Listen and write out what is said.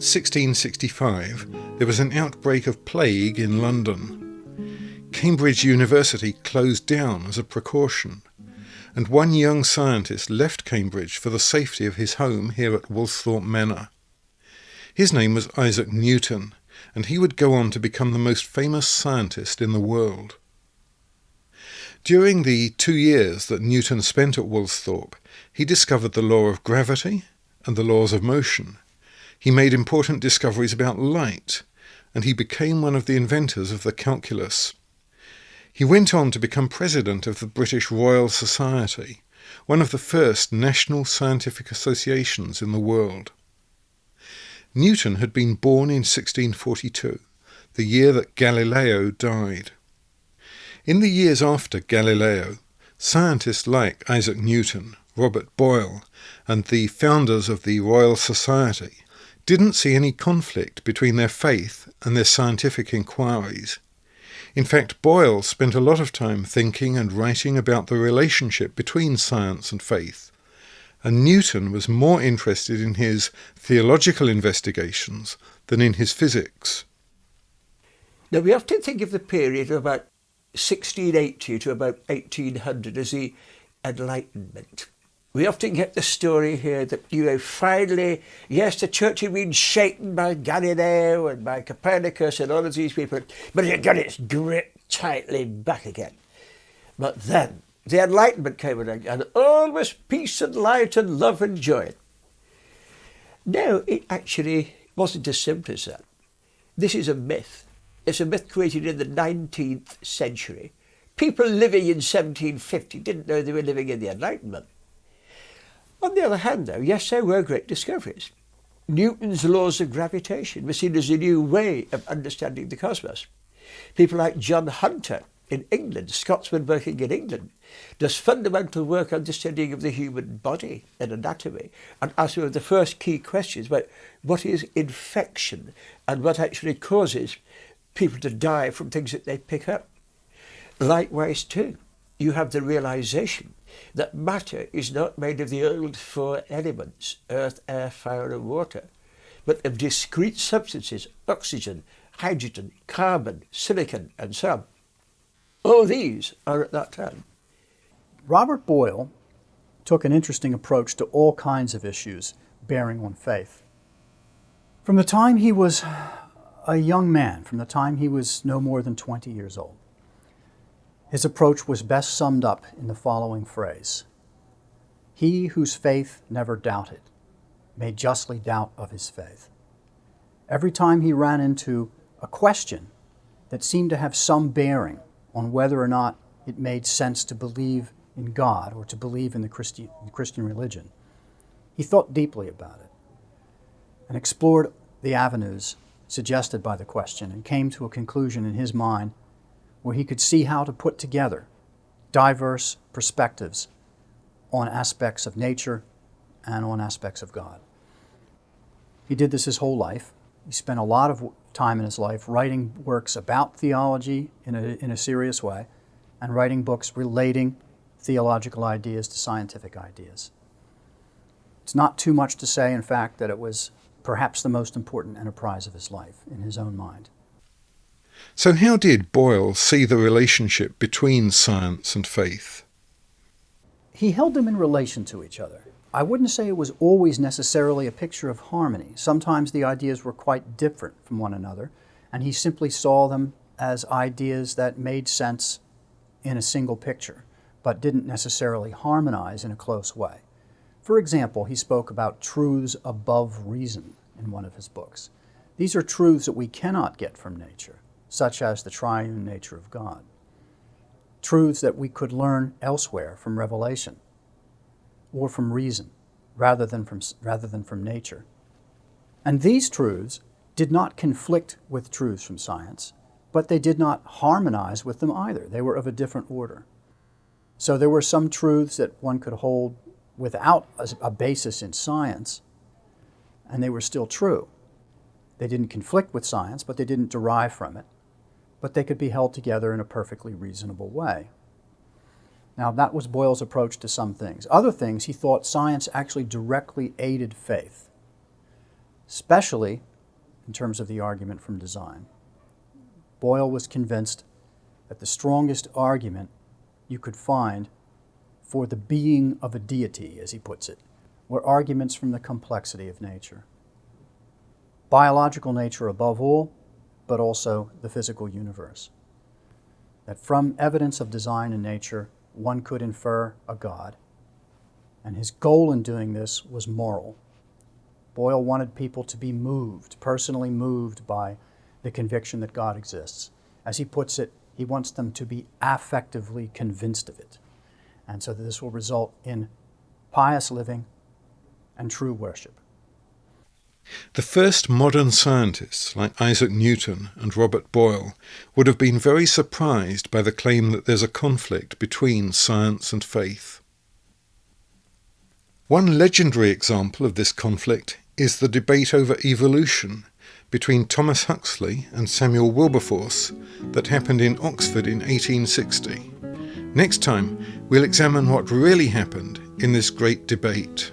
1665, there was an outbreak of plague in London. Cambridge University closed down as a precaution, and one young scientist left Cambridge for the safety of his home here at Woolsthorpe Manor. His name was Isaac Newton, and he would go on to become the most famous scientist in the world. During the 2 years that Newton spent at Woolsthorpe, he discovered the law of gravity and the laws of motion. He made important discoveries about light, and he became one of the inventors of the calculus. He went on to become president of the British Royal Society, one of the first national scientific associations in the world. Newton had been born in 1642, the year that Galileo died. In the years after Galileo, scientists like Isaac Newton, Robert Boyle, and the founders of the Royal Society didn't see any conflict between their faith and their scientific inquiries. In fact, Boyle spent a lot of time thinking and writing about the relationship between science and faith, and Newton was more interested in his theological investigations than in his physics. Now, we often think of the period of about 1680 to about 1800 as the Enlightenment. We often get the story here that, finally, yes, the church had been shaken by Galileo and by Copernicus and all of these people, but it had got its grip tightly back again. But then the Enlightenment came along and all was peace and light and love and joy. No, it actually wasn't as simple as that. This is a myth. It's a myth created in the 19th century. People living in 1750 didn't know they were living in the Enlightenment. On the other hand, though, yes, there were great discoveries. Newton's laws of gravitation were seen as a new way of understanding the cosmos. People like John Hunter in England, Scotsman working in England, does fundamental work on the studying of the human body and anatomy, and asks one of the first key questions about what is infection and what actually causes people to die from things that they pick up. Likewise, too, you have the realization that matter is not made of the old four elements, earth, air, fire and water, but of discrete substances, oxygen, hydrogen, carbon, silicon and so on. All these are at that time. Robert Boyle took an interesting approach to all kinds of issues bearing on faith. From the time he was a young man, from the time he was no more than 20 years old, his approach was best summed up in the following phrase: "He whose faith never doubted may justly doubt of his faith." Every time he ran into a question that seemed to have some bearing on whether or not it made sense to believe in God or to believe in the Christian religion, he thought deeply about it and explored the avenues suggested by the question and came to a conclusion in his mind where he could see how to put together diverse perspectives on aspects of nature and on aspects of God. He did this his whole life. He spent a lot of time in his life writing works about theology in a serious way and writing books relating theological ideas to scientific ideas. It's not too much to say, in fact, that it was perhaps the most important enterprise of his life in his own mind. So how did Boyle see the relationship between science and faith? He held them in relation to each other. I wouldn't say it was always necessarily a picture of harmony. Sometimes the ideas were quite different from one another, and he simply saw them as ideas that made sense in a single picture, but didn't necessarily harmonize in a close way. For example, he spoke about truths above reason in one of his books. These are truths that we cannot get from nature, such as the triune nature of God. Truths that we could learn elsewhere from revelation or from reason rather than from nature. And these truths did not conflict with truths from science, but they did not harmonize with them either. They were of a different order. So there were some truths that one could hold without a basis in science, and they were still true. They didn't conflict with science, but they didn't derive from it. But they could be held together in a perfectly reasonable way. Now, that was Boyle's approach to some things. Other things, he thought science actually directly aided faith, especially in terms of the argument from design. Boyle was convinced that the strongest argument you could find for the being of a deity, as he puts it, were arguments from the complexity of nature. Biological nature above all, but also the physical universe. That from evidence of design and nature, one could infer a God. And his goal in doing this was moral. Boyle wanted people to be moved, personally moved by the conviction that God exists. As he puts it, he wants them to be affectively convinced of it. And so that this will result in pious living and true worship. The first modern scientists, like Isaac Newton and Robert Boyle, would have been very surprised by the claim that there's a conflict between science and faith. One legendary example of this conflict is the debate over evolution between Thomas Huxley and Samuel Wilberforce that happened in Oxford in 1860. Next time, we'll examine what really happened in this great debate.